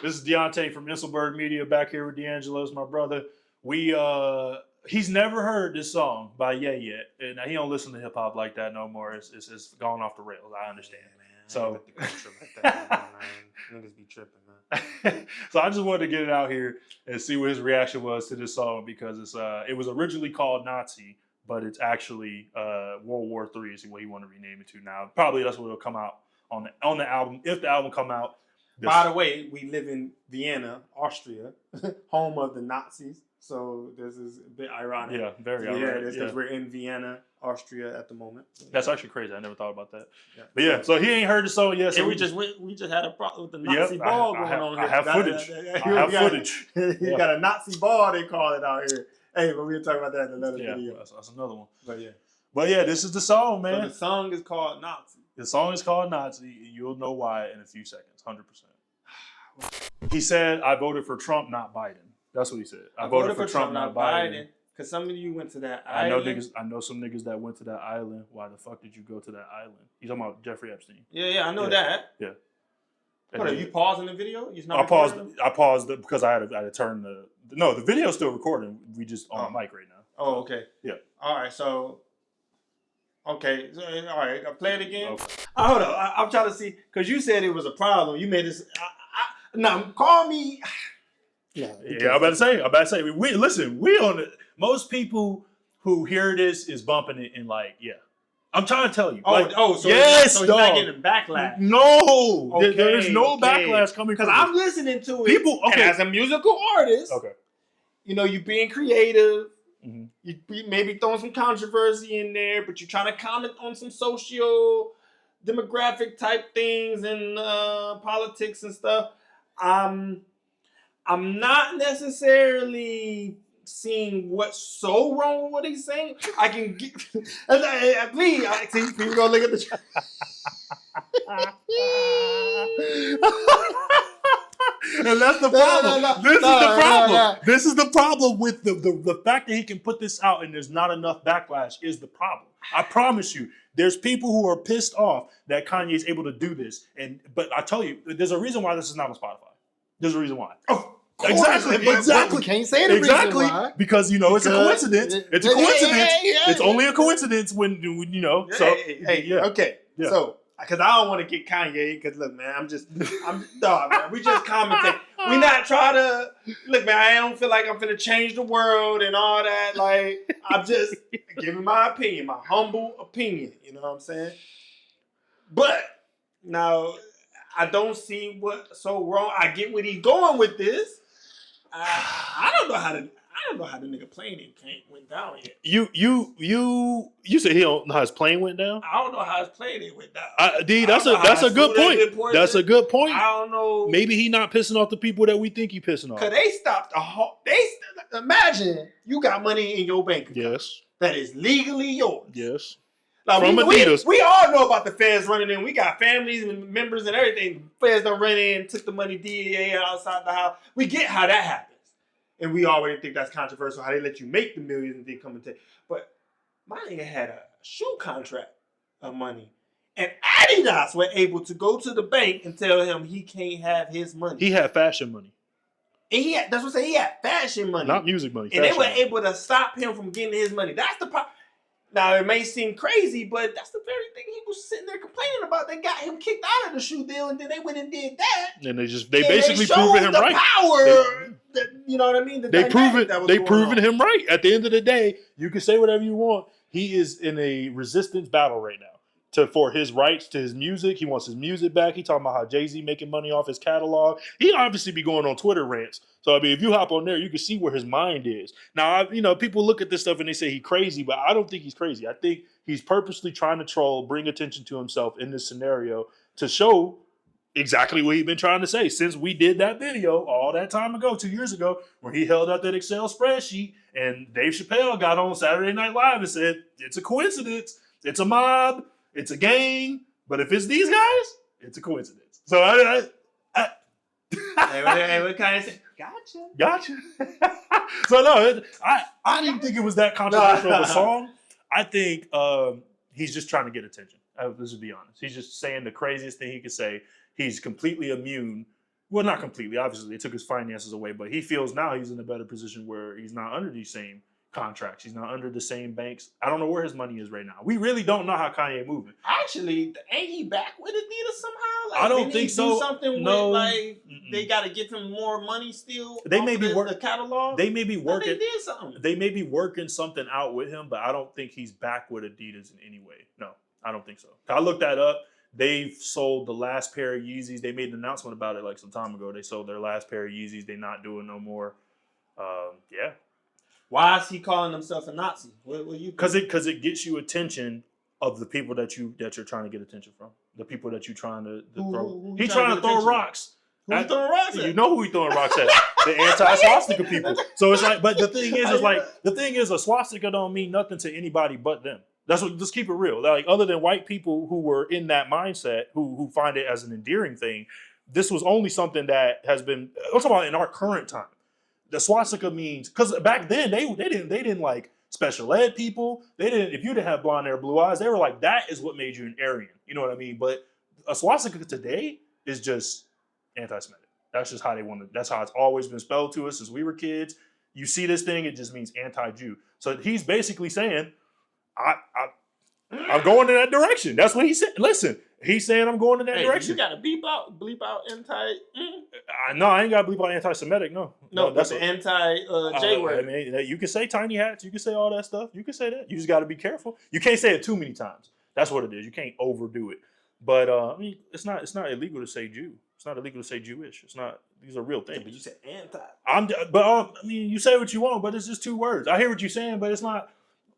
This is Deontay from Inselbergmedia back here with D'Angelo's my brother. He's never heard this song by Ye yet, and he don't listen to hip hop like that no more. It's gone off the rails. I understand. Yeah, man. So the culture like that, man. Niggas be tripping, man. So I just wanted to get it out here and see what his reaction was to this song because it was originally called Nazi, but it's actually World War III is what he wanted to rename it to now. Probably that's what it'll come out on the album if the album come out. By the way, we live in Vienna, Austria, home of the Nazis. So this is a bit ironic. Yeah, very ironic. Yeah, because we're in Vienna, Austria at the moment. That's actually crazy. I never thought about that. Yeah. But yeah, so he ain't heard the song yet. So we just had a problem with the Nazi ball going on here. I have footage. You got a Nazi ball, they call it out here. Hey, but we'll talk about that in another video. That's another one. But yeah, this is the song, man. So the song is called Nazi. The song is called Nazi. You'll know why in a few seconds, 100%. He said, I voted for Trump, not Biden. That's what he said. I voted for Trump, not Biden. Because some of you went to that island. I know some niggas that went to that island. Why the fuck did you go to that island? You talking about Jeffrey Epstein? Yeah, I know that. Yeah. What are you pausing the video? I paused it because I had to turn the video's still recording. We just on the mic right now. Oh, okay. Yeah. All right, so all right, I'll play it again. Okay. Hold on, I'm trying to see, because you said it was a problem. You made this, now call me. Yeah, I'm about to say. We on it. Most people who hear this is bumping it and like, yeah. I'm trying to tell you. So yes, he's not getting backlash. No, there's no backlash coming because I'm listening to it. People, and as a musical artist, you're being creative. Mm-hmm. You maybe throwing some controversy in there, but you're trying to comment on some social demographic type things and politics and stuff. I'm not necessarily seeing what's so wrong with what he's saying. I can get, please, can you go look at the and that's the problem. This is the problem. This is the problem with the fact that he can put this out and there's not enough backlash is the problem. I promise you, there's people who are pissed off that Kanye is able to do this. But I tell you, there's a reason why this is not on Spotify. There's a reason why. Oh. Exactly. You can't say the reason why. Because it's a coincidence. It's a coincidence. It's only a coincidence when So okay. Yeah. So because I don't want to get Kanye. Because look, man, man. We just commentate. We not try to look, man. I don't feel like I'm finna change the world and all that. Like I'm just giving my opinion, my humble opinion. You know what I'm saying? But now I don't see what's so wrong. I get what he's going with this. I don't know how the nigga plane went down yet. You said he don't know how his plane went down? I don't know how his plane went down. That's a good point. That's a good point. I don't know. Maybe he not pissing off the people that we think he pissing off. Cause they stopped imagine you got money in your bank account. Yes. That is legally yours. Yes. Now, we all know about the feds running in. We got families and members and everything. Feds done run in, took the money, DEA outside the house. We get how that happens. And we already think that's controversial, how they let you make the millions and then come and take. But my nigga had a shoe contract of money. And Adidas were able to go to the bank and tell him he can't have his money. He had fashion money. And that's what I'm saying. He had fashion money. Not music money. And they were able to stop him from getting his money. That's the problem. Now, it may seem crazy, but that's the very thing he was sitting there complaining about. They got him kicked out of the shoe deal, and then they went and did that. And they basically proven him right. Power, you know what I mean? They proven him right. At the end of the day, you can say whatever you want. He is in a resistance battle right now for his rights to his music. He wants his music back. He talking about how Jay-Z making money off his catalog. He obviously be going on Twitter rants. So, I mean, if you hop on there, you can see where his mind is. Now, people look at this stuff and they say he's crazy, but I don't think he's crazy. I think he's purposely trying to troll, bring attention to himself in this scenario to show exactly what he's been trying to say since we did that video all that time ago, 2 years ago, where he held out that Excel spreadsheet and Dave Chappelle got on Saturday Night Live and said, it's a coincidence. It's a mob. It's a gang. But if it's these guys, it's a coincidence. So what kind of say? Gotcha. So no, I didn't think it was that controversial of a song. I think he's just trying to get attention. Let's just be honest. He's just saying the craziest thing he could say. He's completely immune Well, not completely. Obviously, they took his finances away, but he feels now he's in a better position where he's not under these same contracts. He's not under the same banks. I don't know where his money is right now. We really don't know how Kanye moving. Actually, ain't he back with Adidas somehow? Like, I don't didn't he think so. Do something No. with like they got to give him more money still. They may be the catalog. They may be working. They did something. They may be working something out with him, but I don't think he's back with Adidas in any way. No, I don't think so. I looked that up. They've sold the last pair of Yeezys. They made an announcement about it like some time ago. They sold their last pair of Yeezys. They're not doing no more. Yeah. Why is he calling himself a Nazi? What you? Because it gets you attention of the people that you're trying to get attention from. The people that you're trying to throw. He's trying to throw rocks. Who he throwing rocks at? You know who he throwing rocks at? The anti-swastika people. So it's like, but the thing is, a swastika don't mean nothing to anybody but them. That's what. Just keep it real. Like, other than white people who were in that mindset, who find it as an endearing thing, this was only something that has been. I'm talking about in our current time. The swastika means, because back then they didn't like special ed people. They didn't. If you didn't have blonde hair, blue eyes, they were like, that is what made you an Aryan. You know what I mean? But a swastika today is just anti-Semitic. That's just how they want to. That's how it's always been spelled to us since we were kids. You see this thing, it just means anti-Jew. So he's basically saying, I'm going in that direction. That's what he said. Listen, he's saying I'm going in that direction. You got to bleep out anti. No, I ain't got to bleep out anti-Semitic. No, that's the anti J word. I mean, you can say tiny hats. You can say all that stuff. You can say that. You just got to be careful. You can't say it too many times. That's what it is. You can't overdo it. But I mean, it's not illegal to say Jew. It's not illegal to say Jewish. It's not. These are real things. But you said anti. I mean, you say what you want, but it's just two words. I hear what you're saying, but it's not.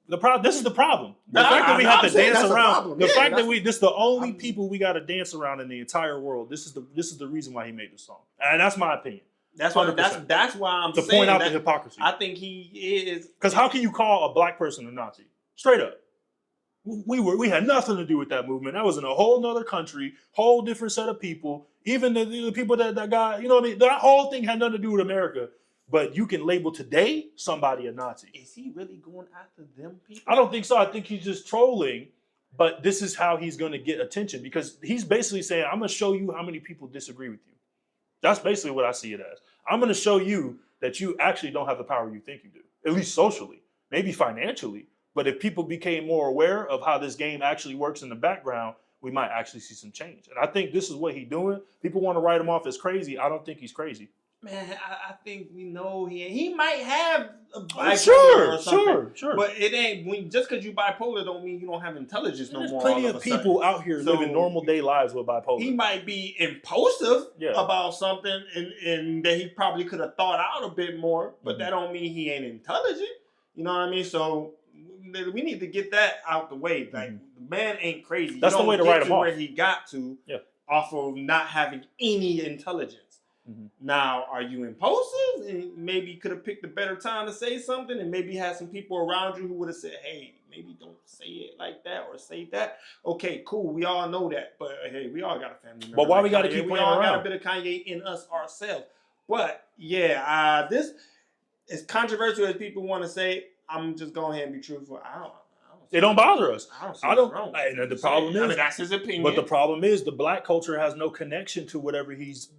The problem. This is the problem. The fact that we have to dance around. The fact that this is the only people we got to dance around in the entire world. This is the reason why he made this song, and that's my opinion. That's why. That's why I'm to saying point out that the hypocrisy. I think he is. Because how can you call a black person a Nazi? Straight up. We had nothing to do with that movement. That was in a whole nother country, whole different set of people. Even the people that got, you know what I mean? That whole thing had nothing to do with America. But you can label today somebody a Nazi. Is he really going after them people? I don't think so. I think he's just trolling. But this is how he's going to get attention, because he's basically saying, I'm going to show you how many people disagree with you. That's basically what I see it as. I'm going to show you that you actually don't have the power you think you do, at least socially, maybe financially. But if people became more aware of how this game actually works in the background, we might actually see some change. And I think this is what he's doing. People want to write him off as crazy. I don't think he's crazy. Man, I think we know he might have a bipolar sure, or something. Sure. But it ain't just because you bipolar don't mean you don't have intelligence no more. There's plenty of people out here living normal day lives with bipolar. He might be impulsive about something and that he probably could have thought out a bit more, but that don't mean he ain't intelligent. You know what I mean? So we need to get that out the way. Like, the man ain't crazy. That's the way to write him off. Where he got to off of not having any intelligence. Now, are you impulsive? And maybe could have picked a better time to say something, and maybe had some people around you who would have said, hey, maybe don't say it like that or say that. Okay, cool. We all know that. But hey, we all got a family member. But why like we got to Kanye. keep playing around? We all around? got a bit of Kanye in us ourselves. But yeah, this, as controversial as people want to say, I'm just going ahead and be truthful. It don't bother us. I don't. And the problem is, that's his opinion. But the problem is, the black culture has no connection to whatever he's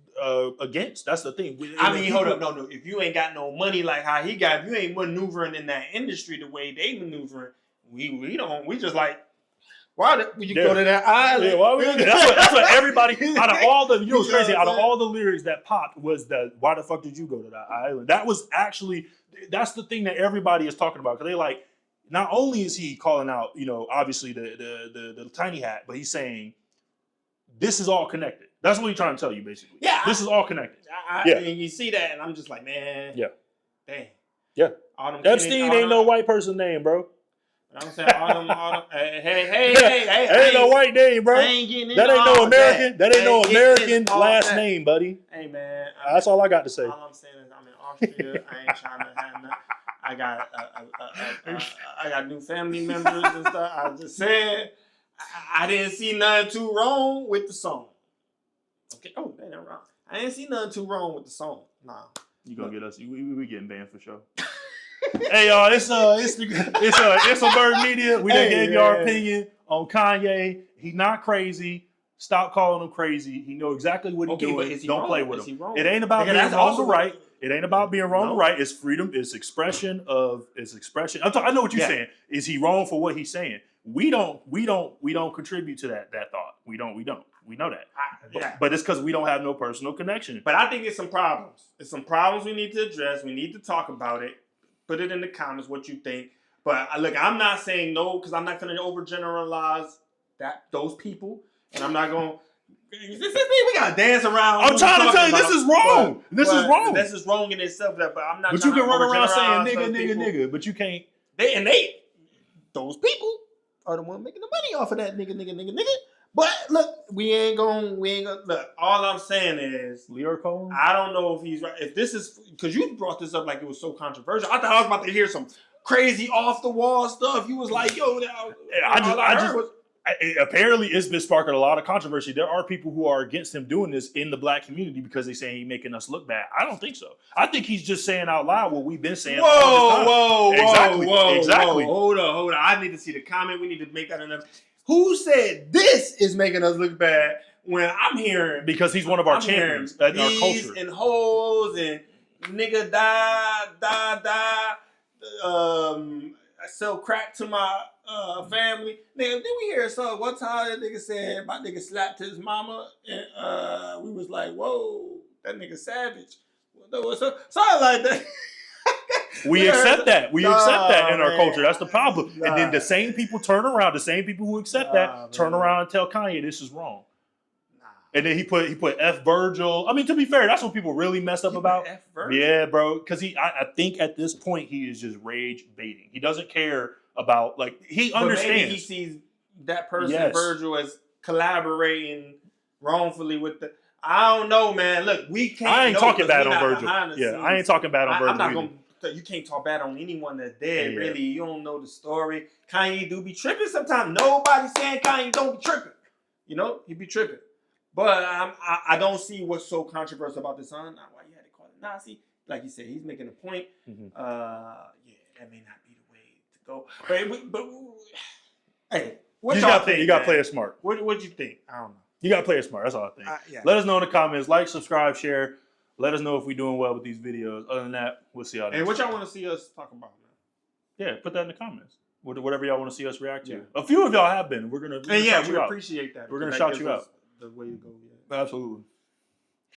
against. That's the thing. Hold up, no. If you ain't got no money like how he got, if you ain't maneuvering in that industry the way they maneuvering, we don't. We just like, why would you go to that island? Yeah, why that's what everybody. Out of all the, you know what's crazy? Out of all the lyrics that popped was the, why the fuck did you go to that island? That was actually, that's the thing that everybody is talking about, because they like. Not only is he calling out, obviously the tiny hat, but he's saying this is all connected. That's what he's trying to tell you, basically. Yeah, this is all connected. And you see that, and I'm just like, man. Yeah. Dang. Yeah. Epstein ain't no white person name, bro. I'm saying all them. Hey. Ain't no white name, bro. I ain't getting into that ain't no American. That ain't no American last name, buddy. Hey, man. That's all I got to say. All I'm saying is I'm in Austfia. I ain't trying to have nothing. I got new family members and stuff. I just said I didn't see nothing too wrong with the song. Okay. Oh, that ain't wrong. I didn't see nothing too wrong with the song. Nah. You gonna get us? We getting banned for sure. Hey y'all, it's Inselbergmedia. We done gave you our opinion on Kanye. He's not crazy. Stop calling him crazy. He know exactly what he's Okay, but doing. is he Don't wrong? play with Is him. he wrong? It ain't about Because being that's wrong also or right. It ain't about being wrong No. or right. It's freedom. It's expression of. It's expression. I know what you're Yeah. saying. Is he wrong for what he's saying? We don't contribute to that thought. We don't. We know that. Yeah. But it's because we don't have no personal connection. But I think it's some problems. It's some problems we need to address. We need to talk about it. Put it in the comments what you think. But look, I'm not saying no because I'm not going to overgeneralize those people, and I'm not going to. We gotta dance around. I'm trying to tell you, this is wrong. This is wrong. This is wrong in itself. But I'm not. But you can run around saying overgeneralize nigga, those nigga, people. nigga. But you can't. Those people are the ones making the money off of that nigga. But look, we ain't gonna look. All I'm saying is, Leo Cole. I don't know if he's right. If this is because you brought this up like it was so controversial. I thought I was about to hear some crazy off the wall stuff. You was like, yo, apparently it's been sparking a lot of controversy. There are people who are against him doing this in the black community because they saying he's making us look bad. I don't think so. I think he's just saying out loud what we've been saying all the time. Exactly. Hold on. I need to see the comment. We need to make that enough. Who said this is making us look bad when I'm hearing because he's one of our champions in our culture and hoes and nigga die. I sell crack to my family. Nigga, did we hear a song one time that nigga said my nigga slapped his mama and we was like, whoa, that nigga savage. Something like that. We accept that. We accept that in our culture. That's the problem. And then the same people turn around. The same people who accept that turn around and tell Kanye this is wrong. And then he put F Virgil. I mean, to be fair, that's what people really mess up about. F Virgil? Yeah, bro. Because I think at this point he is just rage baiting. He doesn't care about he understands. Maybe he sees that person Virgil as collaborating wrongfully with the. I don't know, man. Look, we can't. I ain't talking bad on Virgil. Yeah, I ain't talking bad on Virgil. I'm not gonna. You can't talk bad on anyone that's dead. Yeah. Really, you don't know the story. Kanye do be tripping sometimes. Nobody saying Kanye don't be tripping. You know, he be tripping. But I don't see what's so controversial about this son. Not why you had to call it Nazi. Like you said, he's making a point. Mm-hmm. That may not be the way to go. But hey, what y'all think? You got to play it smart. What you think? I don't know. You got to play it smart. That's all I think. Yeah. Let us know in the comments. Like, subscribe, share. Let us know if we're doing well with these videos. Other than that, we'll see y'all next time. And what y'all want to see us talk about, man? Yeah, put that in the comments. Whatever y'all want to see us react to. Yeah. A few of y'all have been. We're gonna shout you out. Appreciate that. We're gonna shout you out. The way to go. Yeah. Absolutely.